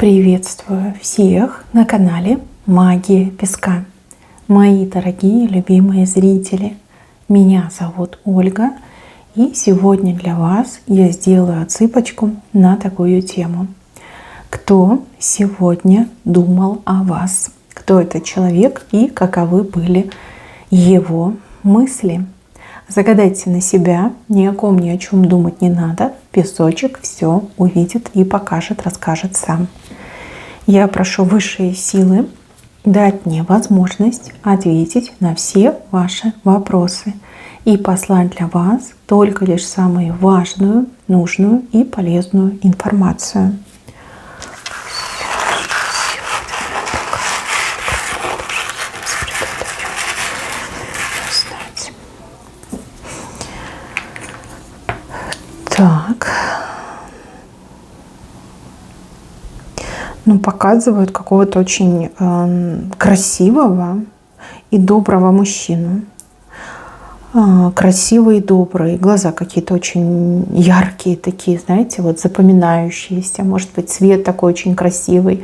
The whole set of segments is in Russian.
Приветствую всех на канале Магия Песка. Мои дорогие любимые зрители, меня зовут Ольга, и сегодня для вас я сделаю отсыпочку на такую тему. Кто сегодня думал о вас? Кто этот человек и каковы были его мысли? Загадайте на себя, ни о ком, ни о чем думать не надо. Песочек все увидит и покажет, расскажет сам. Я прошу высшие силы дать мне возможность ответить на все ваши вопросы и послать для вас только лишь самую важную, нужную и полезную информацию. Так, показывают какого-то очень красивого и доброго мужчину. Красивый и добрый, глаза какие-то очень яркие такие, знаете, вот запоминающиеся. Может быть, цвет такой очень красивый,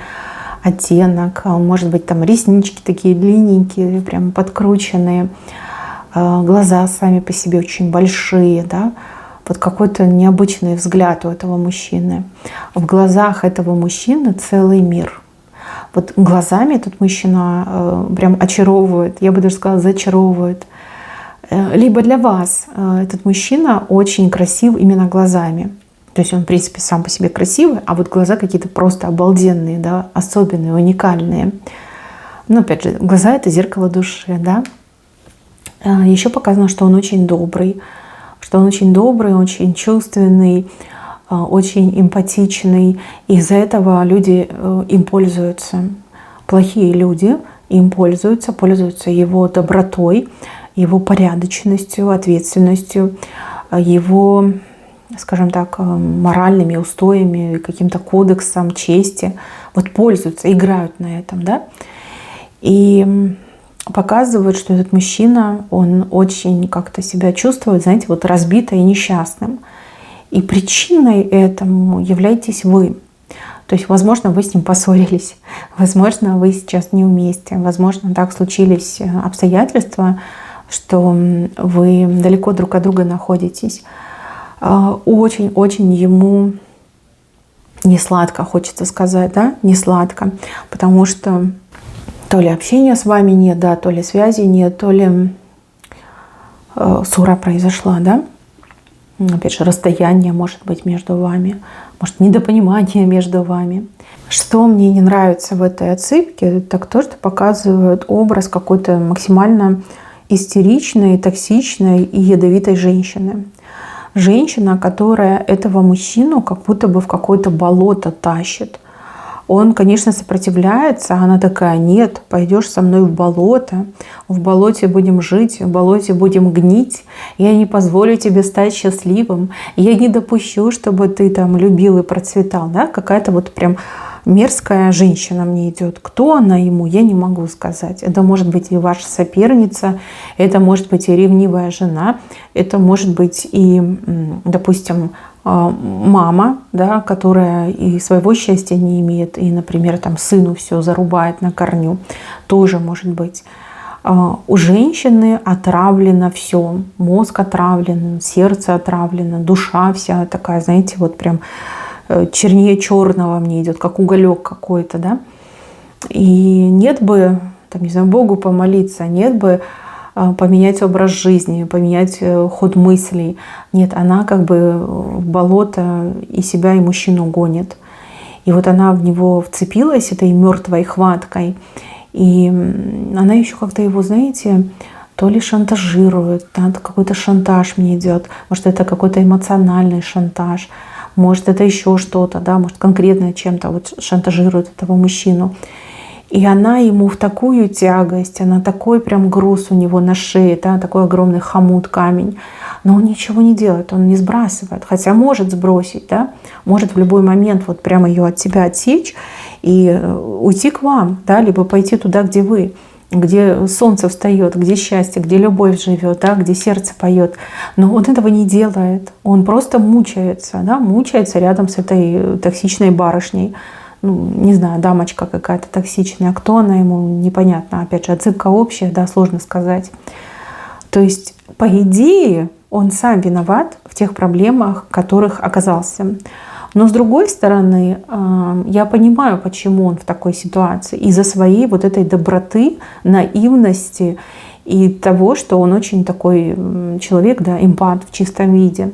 оттенок, может быть, там реснички такие длинненькие, прям подкрученные, глаза сами по себе очень большие, да. Вот какой-то необычный взгляд у этого мужчины. В глазах этого мужчины целый мир. Вот глазами этот мужчина прям очаровывает, я бы даже сказала, зачаровывает. Либо для вас этот мужчина очень красив именно глазами. То есть он, в принципе, сам по себе красивый, а вот глаза какие-то просто обалденные, да, особенные, уникальные. Но опять же, глаза — это зеркало души, да. Еще показано, что он очень добрый, очень чувственный, очень эмпатичный. Из-за этого люди им пользуются. Плохие люди им пользуются его добротой, его порядочностью, ответственностью, его, скажем так, моральными устоями, каким-то кодексом чести. Вот пользуются, играют на этом, да. И показывают, что этот мужчина, он очень как-то себя чувствует, знаете, вот разбито и несчастным. И причиной этому являетесь вы. То есть, возможно, вы с ним поссорились, возможно, вы сейчас не вместе, возможно, так случились обстоятельства, что вы далеко друг от друга находитесь. Очень-очень ему не сладко, хочется сказать, да, не сладко, потому что то ли общения с вами нет, да, то ли связи нет, то ли ссора произошла, да. Опять же, расстояние может быть между вами, может, недопонимание между вами. Что мне не нравится в этой отсыпке, так то, что показывает образ какой-то максимально истеричной, токсичной и ядовитой женщины. Женщина, которая этого мужчину как будто бы в какое-то болото тащит. Он, конечно, сопротивляется, а она такая: нет, пойдешь со мной в болоте будем жить, в болоте будем гнить, я не позволю тебе стать счастливым, я не допущу, чтобы ты там любил и процветал, да, какая-то вот прям мерзкая женщина мне идет. Кто она ему, я не могу сказать. Это может быть и ваша соперница, это может быть и ревнивая жена, это может быть и, допустим, мама, да, которая и своего счастья не имеет, и, например, там сыну все зарубает на корню, тоже может быть. У женщины отравлено все, мозг отравлен, сердце отравлено, душа вся такая, знаете, вот прям чернее черного мне идет, как уголек какой-то, да. И нет бы, там, не знаю, Богу помолиться, нет бы поменять образ жизни, поменять ход мыслей. Нет, она как бы в болото и себя, и мужчину гонит. И вот она в него вцепилась этой мертвой хваткой. И она еще как-то его, знаете, то ли шантажирует, да, какой-то шантаж мне идет. Может, это какой-то эмоциональный шантаж. Может, это еще что-то, да, может, конкретно чем-то вот шантажирует этого мужчину. И она ему в такую тягость, она такой прям груз у него на шее, да, такой огромный хомут, камень. Но он ничего не делает, он не сбрасывает. Хотя может сбросить, да, может в любой момент вот прямо ее от себя отсечь и уйти к вам, да, либо пойти туда, где вы. где солнце встает, где счастье, где любовь живет, да, где сердце поет. Но он этого не делает. Он просто мучается, да, мучается рядом с этой токсичной барышней. ну, не знаю, дамочка какая-то токсичная, кто она ему, непонятно. Опять же, отсыпка общая, да, сложно сказать. То есть, по идее, он сам виноват в тех проблемах, в которых оказался. Но с другой стороны, я понимаю, почему он в такой ситуации. Из-за своей вот этой доброты, наивности и того, что он очень такой человек, да, эмпат в чистом виде.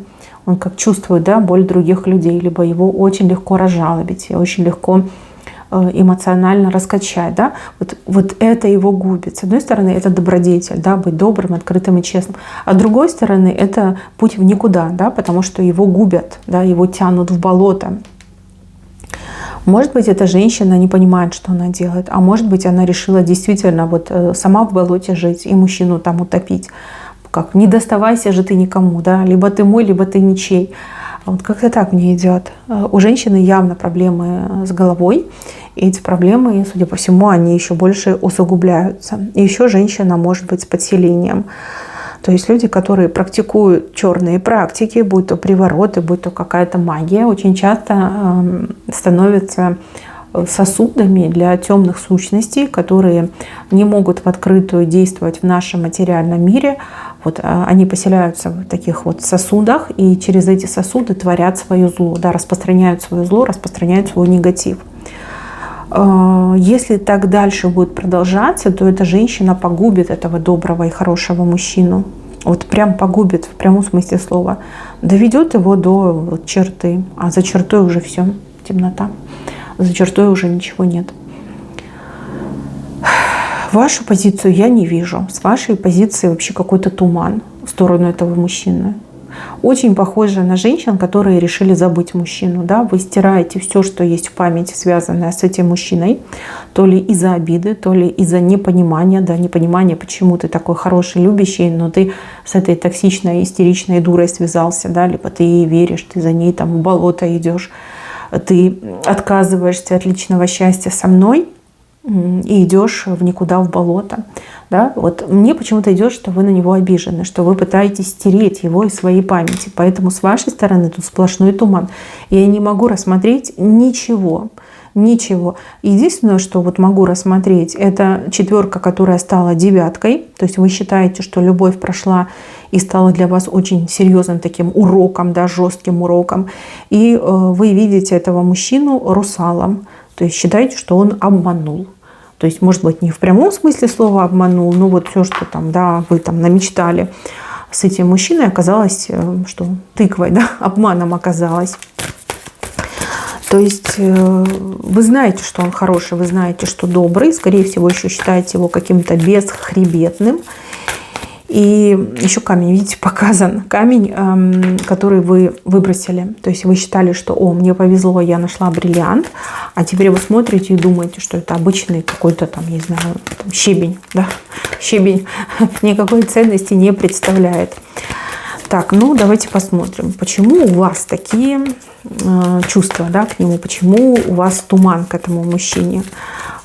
Он как чувствует, да, боль других людей, либо его очень легко разжалобить, очень легко эмоционально раскачать. Да? Вот это его губит. С одной стороны, это добродетель, да, быть добрым, открытым и честным. А с другой стороны, это путь в никуда, да, потому что его губят, да, его тянут в болото. Может быть, эта женщина не понимает, что она делает, а может быть, она решила действительно вот сама в болоте жить и мужчину там утопить. Как не доставайся же ты никому, да, либо ты мой, либо ты ничей. Вот как-то так мне идет. У женщины явно проблемы с головой, и эти проблемы, судя по всему, они еще больше усугубляются. И еще женщина может быть с подселением. То есть люди, которые практикуют черные практики, будь то привороты, будь то какая-то магия, очень часто становятся сосудами для темных сущностей, которые не могут в открытую действовать в нашем материальном мире. Вот они поселяются в таких вот сосудах и через эти сосуды творят свое зло, да, распространяют свое зло, распространяют свой негатив. Если так дальше будет продолжаться, то эта женщина погубит этого доброго и хорошего мужчину. Вот прям погубит в прямом смысле слова. Доведет его до вот черты, а за чертой уже все, темнота. За чертой уже ничего нет. Вашу позицию я не вижу. С вашей позиции вообще какой-то туман в сторону этого мужчины. Очень похоже на женщин, которые решили забыть мужчину. Да? Вы стираете все, что есть в памяти, связанное с этим мужчиной, то ли из-за обиды, то ли из-за непонимания. Да? Непонимание, почему ты такой хороший, любящий, но ты с этой токсичной, истеричной дурой связался. Да? Либо ты ей веришь, ты за ней там в болото идешь, ты отказываешься от личного счастья со мной и идешь в никуда, в болото. Да? Вот мне почему-то идет, что вы на него обижены, что вы пытаетесь стереть его из своей памяти. Поэтому с вашей стороны тут сплошной туман. Я не могу рассмотреть ничего. Ничего. Единственное, что вот могу рассмотреть, это четверка, которая стала девяткой. То есть вы считаете, что любовь прошла и стала для вас очень серьезным таким уроком, да, жестким уроком. И вы видите этого мужчину русалом. То есть считаете, что он обманул. То есть, может быть, не в прямом смысле слова обманул, но вот все, что там, да, вы там намечтали с этим мужчиной, оказалось, что тыквой, да, обманом оказалось. То есть вы знаете, что он хороший, вы знаете, что добрый, скорее всего, еще считаете его каким-то бесхребетным. И еще камень, видите, показан. Камень, который вы выбросили. То есть вы считали, что о, мне повезло, я нашла бриллиант. А теперь вы смотрите и думаете, что это обычный какой-то там, не знаю, там, щебень. Да? Щебень никакой ценности не представляет. Так, ну давайте посмотрим, почему у вас такие чувства, да, к нему, почему у вас туман к этому мужчине.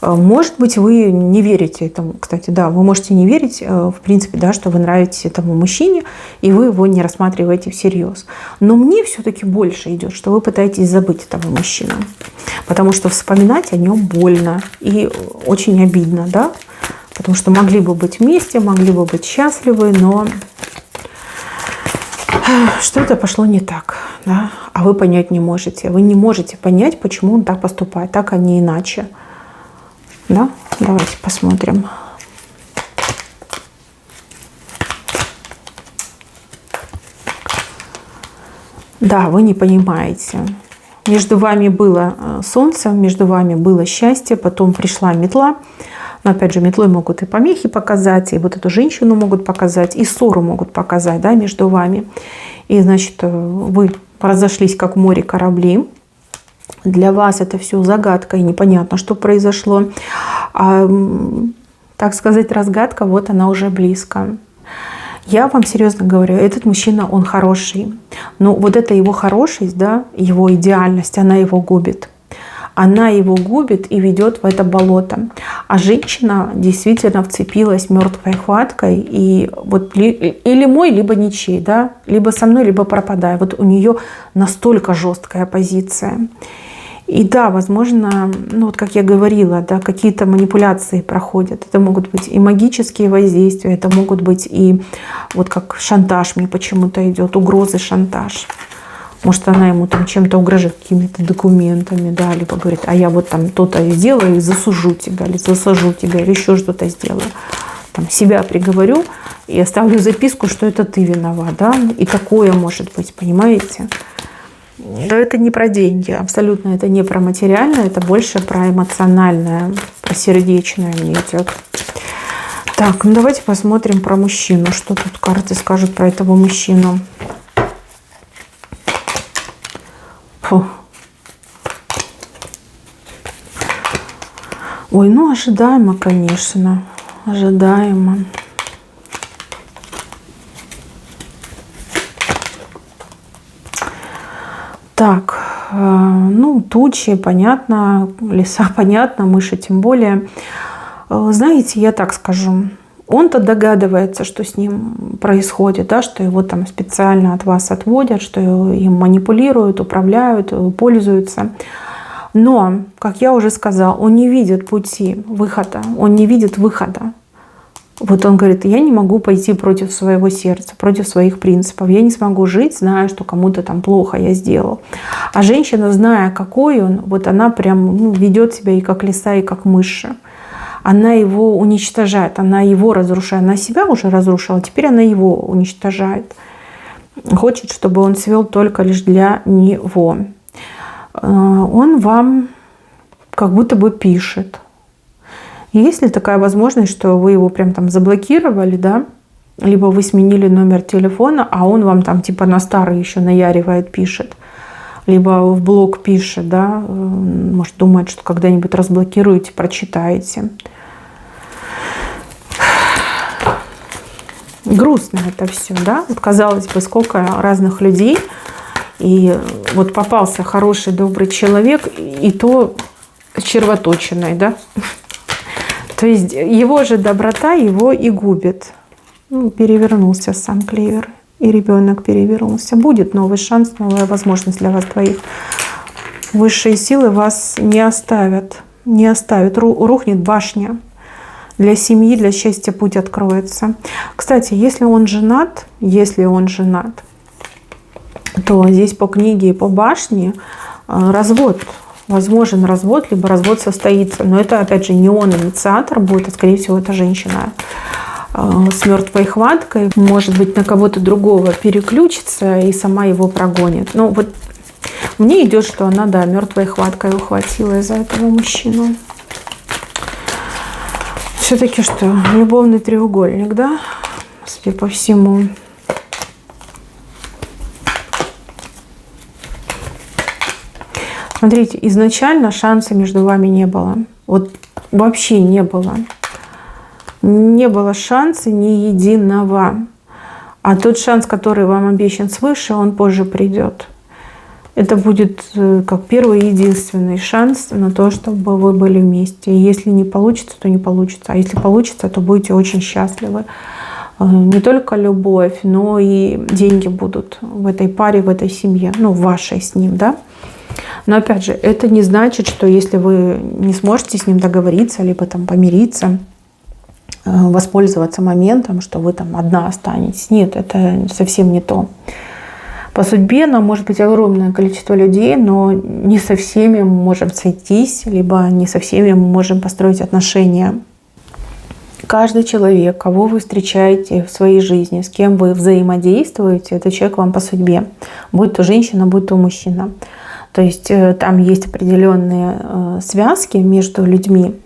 Может быть, вы не верите этому. Кстати, да, вы можете не верить, в принципе, да, что вы нравитесь этому мужчине, и вы его не рассматриваете всерьез. Но мне все-таки больше идет, что вы пытаетесь забыть этого мужчину. Потому что вспоминать о нем больно и очень обидно, да? Потому что могли бы быть вместе, могли бы быть счастливы, но что-то пошло не так, да? А вы понять не можете. Вы не можете понять, почему он так поступает, так, а не иначе. Да? Давайте посмотрим. Да, вы не понимаете. Между вами было солнце, между вами было счастье, потом пришла метла. Но опять же, метлой могут и помехи показать, и вот эту женщину могут показать, и ссору могут показать, да, между вами. И, значит, вы разошлись, как в море корабли. Для вас это все загадка, и непонятно, что произошло. А, так сказать, разгадка, вот она уже близко. Я вам серьезно говорю, этот мужчина, он хороший. Но вот эта его хорошесть, да, его идеальность, она его губит. Она его губит и ведет в это болото. А женщина действительно вцепилась мертвой хваткой. И вот или мой, либо ничей, да? Либо со мной, либо пропадай. Вот у нее настолько жесткая позиция. И да, возможно, ну вот как я говорила, да, какие-то манипуляции проходят. Это могут быть и магические воздействия, это могут быть и вот как шантаж мне почему-то идет, угрозы, шантаж. Может, она ему там чем-то угрожает, какими-то документами, да, либо говорит, а я вот там то-то сделаю и засужу тебя, или засажу тебя, или еще что-то сделаю. Там себя приговорю и оставлю записку, что это ты виноват, да, и такое может быть, понимаете? Но это не про деньги, абсолютно это не про материальное, это больше про эмоциональное, про сердечное мне идет. Так, ну давайте посмотрим про мужчину, что тут карты скажут про этого мужчину. Фу. Ой, ну ожидаемо, конечно, ожидаемо. Так, ну, тучи, понятно, леса, понятно, мыши тем более. Знаете, я так скажу, он-то догадывается, что с ним происходит, да, что его там специально от вас отводят, что им манипулируют, управляют, пользуются. Но, как я уже сказала, он не видит пути выхода, он не видит выхода. Вот он говорит, я не могу пойти против своего сердца, против своих принципов. Я не смогу жить, зная, что кому-то там плохо я сделал. А женщина, зная, какой он, вот она прям ведет себя и как лиса, и как мыши. Она его уничтожает, она его разрушает. Она себя уже разрушила, теперь она его уничтожает. Хочет, чтобы он свел только лишь для него. Он вам как будто бы пишет. Есть ли такая возможность, что вы его прям там заблокировали, да? Либо вы сменили номер телефона, а он вам там типа на старый еще наяривает, пишет. Либо в блог пишет, да? Может, думает, что когда-нибудь разблокируете, прочитаете. Грустно это все, да? Вот казалось бы, сколько разных людей. И вот попался хороший, добрый человек, и то червоточиной, да? То есть его же доброта его и губит. Ну, перевернулся сам клевер, и ребенок перевернулся. Будет новый шанс, новая возможность для вас двоих. Высшие силы вас не оставят. Не оставят. Рухнет башня. Для семьи, для счастья путь откроется. Кстати, если он женат, то здесь по книге и по башне развод. Возможен развод, либо развод состоится. Но это, опять же, не он инициатор будет, а, скорее всего, это женщина с мертвой хваткой. Может быть, на кого-то другого переключится и сама его прогонит. Но вот мне идет, что она, да, мертвой хваткой ухватила из-за этого мужчину. Все-таки что? Любовный треугольник, да? Судя по всему. Смотрите, изначально шанса между вами не было. Вот вообще не было. Не было шанса ни единого. А тот шанс, который вам обещан свыше, он позже придет. Это будет как первый и единственный шанс на то, чтобы вы были вместе. И если не получится, то не получится. А если получится, то будете очень счастливы. Не только любовь, но и деньги будут в этой паре, в этой семье. Ну, в вашей с ним, да? Но опять же, это не значит, что если вы не сможете с ним договориться, либо там помириться, воспользоваться моментом, что вы там одна останетесь. Нет, это совсем не то. По судьбе нам может быть огромное количество людей, но не со всеми мы можем сойтись, либо не со всеми мы можем построить отношения. Каждый человек, кого вы встречаете в своей жизни, с кем вы взаимодействуете, это человек вам по судьбе. Будь то женщина, будь то мужчина. То есть там есть определенные связки между людьми,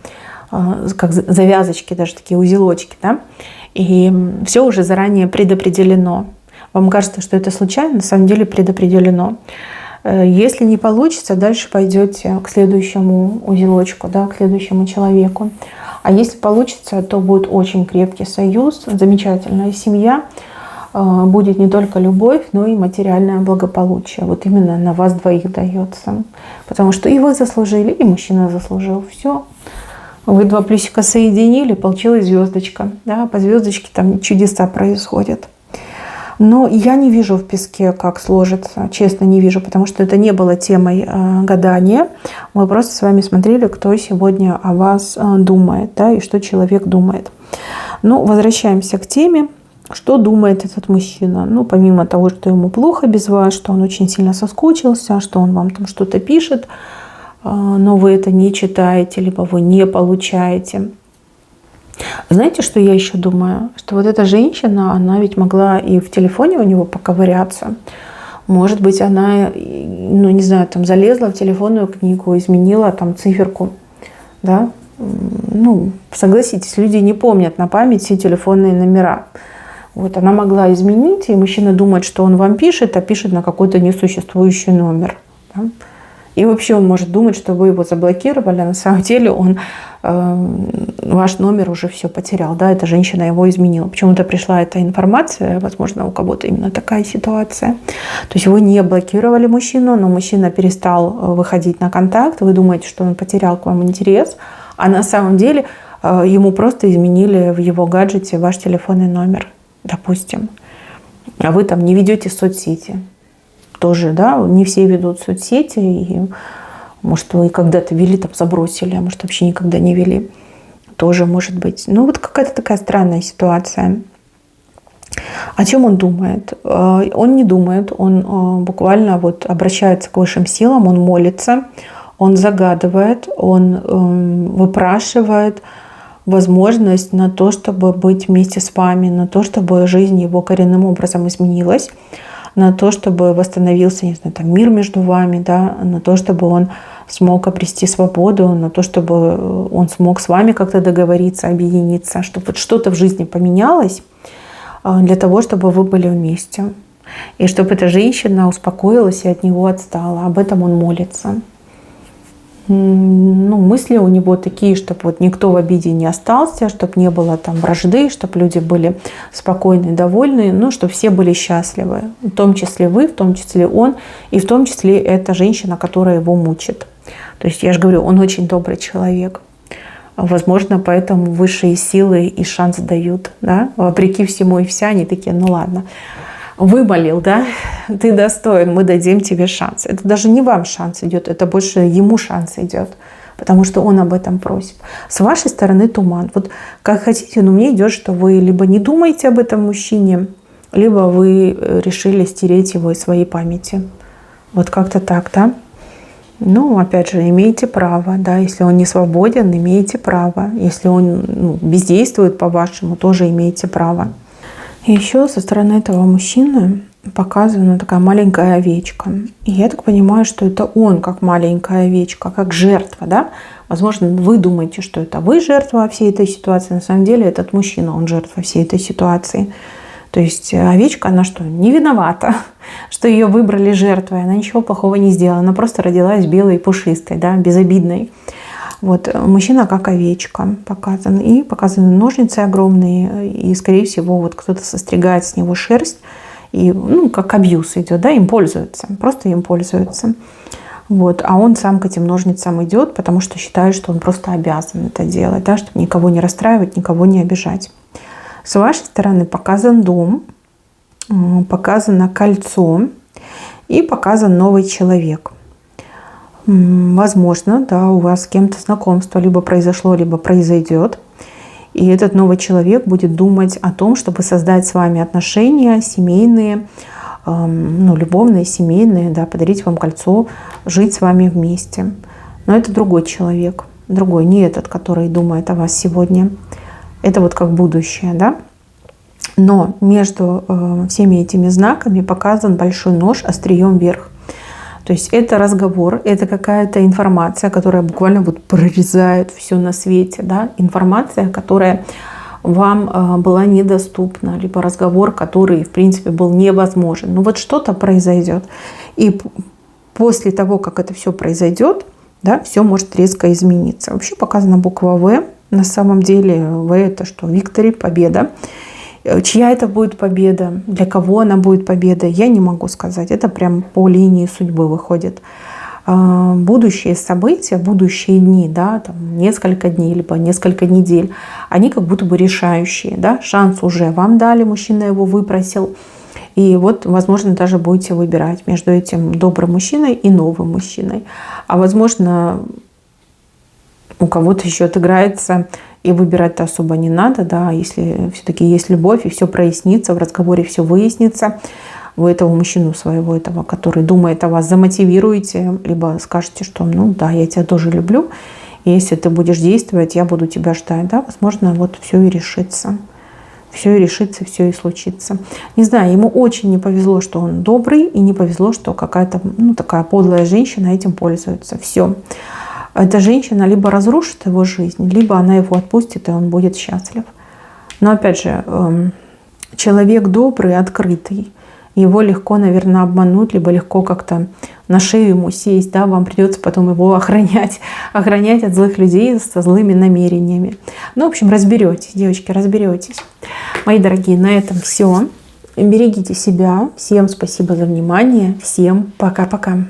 как завязочки, даже такие узелочки, да? И все уже заранее предопределено. Вам кажется, что это случайно, на самом деле предопределено. Если не получится, дальше пойдете к следующему узелочку, да, к следующему человеку. А если получится, то будет очень крепкий союз, замечательная семья. Будет не только любовь, но и материальное благополучие. Вот именно на вас двоих дается. Потому что и вы заслужили, и мужчина заслужил. Все. Вы два плюсика соединили, получилась звездочка. Да, по звездочке там чудеса происходят. Но я не вижу в песке, как сложится. Честно, не вижу, потому что это не было темой гадания. Мы просто с вами смотрели, кто сегодня о вас думает, да, и что человек думает. Ну, возвращаемся к теме. Что думает этот мужчина? Ну, помимо того, что ему плохо без вас, что он очень сильно соскучился, что он вам там что-то пишет, но вы это не читаете, либо вы не получаете. Знаете, что я еще думаю? Что вот эта женщина, она ведь могла и в телефоне у него поковыряться. Может быть, она, ну, не знаю, там залезла в телефонную книгу, изменила там циферку, да? Ну, согласитесь, люди не помнят на память все телефонные номера. Вот она могла изменить, и мужчина думает, что он вам пишет, а пишет на какой-то несуществующий номер. Да? И вообще он может думать, что вы его заблокировали, а на самом деле он ваш номер уже все потерял. Да? Эта женщина его изменила. Почему-то пришла эта информация, возможно, у кого-то именно такая ситуация. То есть вы не блокировали мужчину, но мужчина перестал выходить на контакт, вы думаете, что он потерял к вам интерес, а на самом деле ему просто изменили в его гаджете ваш телефонный номер. Допустим, а вы там не ведете соцсети. Тоже, да, не все ведут соцсети. И, может, вы когда-то вели, там забросили, а может, вообще никогда не вели. Тоже может быть. Ну, вот какая-то такая странная ситуация. О чем он думает? Он не думает, он буквально вот обращается к высшим силам, он молится, он загадывает, он выпрашивает возможность на то, чтобы быть вместе с вами, на то, чтобы жизнь его коренным образом изменилась, на то, чтобы восстановился, не знаю, там, мир между вами, да, на то, чтобы он смог обрести свободу, на то, чтобы он смог с вами как-то договориться, объединиться, чтобы вот что-то в жизни поменялось для того, чтобы вы были вместе. И чтобы эта женщина успокоилась и от него отстала. Об этом он молится. Ну, мысли у него такие, чтобы вот никто в обиде не остался, чтобы не было там вражды, чтобы люди были спокойны, довольны, ну, чтобы все были счастливы. В том числе вы, в том числе он, и в том числе эта женщина, которая его мучит. То есть я же говорю, он очень добрый человек. Возможно, поэтому высшие силы и шанс дают. Да? Вопреки всему и вся, они такие, ну ладно. Вымолил, да, ты достоин, мы дадим тебе шанс. Это даже не вам шанс идет, это больше ему шанс идет, потому что он об этом просит. С вашей стороны туман. Вот как хотите, но мне идет, что вы либо не думаете об этом мужчине, либо вы решили стереть его из своей памяти. Вот как-то так, да? Ну, опять же, имеете право, да, если он не свободен, имеете право. Если он бездействует по-вашему, тоже имеете право. И еще со стороны этого мужчины показана такая маленькая овечка. И я так понимаю, что это он как маленькая овечка, как жертва, да? Возможно, вы думаете, что это вы жертва всей этой ситуации. На самом деле этот мужчина, он жертва всей этой ситуации. То есть овечка, она что, не виновата, что ее выбрали жертвой. Она ничего плохого не сделала. Она просто родилась белой и пушистой, да, безобидной. Вот, мужчина как овечка показан. И показаны ножницы огромные. И, скорее всего, вот кто-то состригает с него шерсть. И, ну, как абьюз идет, да, им пользуются. Просто им пользуются. Вот, а он сам к этим ножницам идет, потому что считает, что он просто обязан это делать, да, чтобы никого не расстраивать, никого не обижать. С вашей стороны показан дом, показано кольцо и показан новый человек. Возможно, да, у вас с кем-то знакомство либо произошло, либо произойдет. И этот новый человек будет думать о том, чтобы создать с вами отношения семейные, любовные, семейные, да, подарить вам кольцо, жить с вами вместе. Но это другой человек, другой, не этот, который думает о вас сегодня. Это вот как будущее, да. Но между всеми этими знаками показан большой нож острием вверх. То есть это разговор, это какая-то информация, которая буквально вот прорезает все на свете, да, информация, которая вам была недоступна, либо разговор, который, в принципе, был невозможен. Ну вот что-то произойдет. И после того, как это все произойдет, да, все может резко измениться. Вообще показана буква В. На самом деле В — это что? Victory, победа. Чья это будет победа, для кого она будет победа, я не могу сказать. Это прям по линии судьбы выходит. Будущие события, будущие дни, да, там несколько дней, либо несколько недель, они как будто бы решающие. Да? Шанс уже вам дали, мужчина его выпросил. И вот, возможно, даже будете выбирать между этим добрым мужчиной и новым мужчиной. А возможно, у кого-то еще отыграется, и выбирать-то особо не надо, да, если все-таки есть любовь, и все прояснится, в разговоре все выяснится. Вы этого мужчину своего, этого, который думает о вас, замотивируете, либо скажете, что ну да, я тебя тоже люблю, и если ты будешь действовать, я буду тебя ждать, да, возможно, вот все и решится. Все и решится, все и случится. Не знаю, ему очень не повезло, что он добрый, и не повезло, что какая-то такая подлая женщина этим пользуется. Все. Эта женщина либо разрушит его жизнь, либо она его отпустит, и он будет счастлив. Но опять же, человек добрый, открытый. Его легко, наверное, обмануть, либо легко как-то на шею ему сесть, да, вам придется потом его охранять от злых людей со злыми намерениями. Ну, в общем, разберетесь, девочки, разберетесь. Мои дорогие, на этом все. Берегите себя. Всем спасибо за внимание. Всем пока-пока.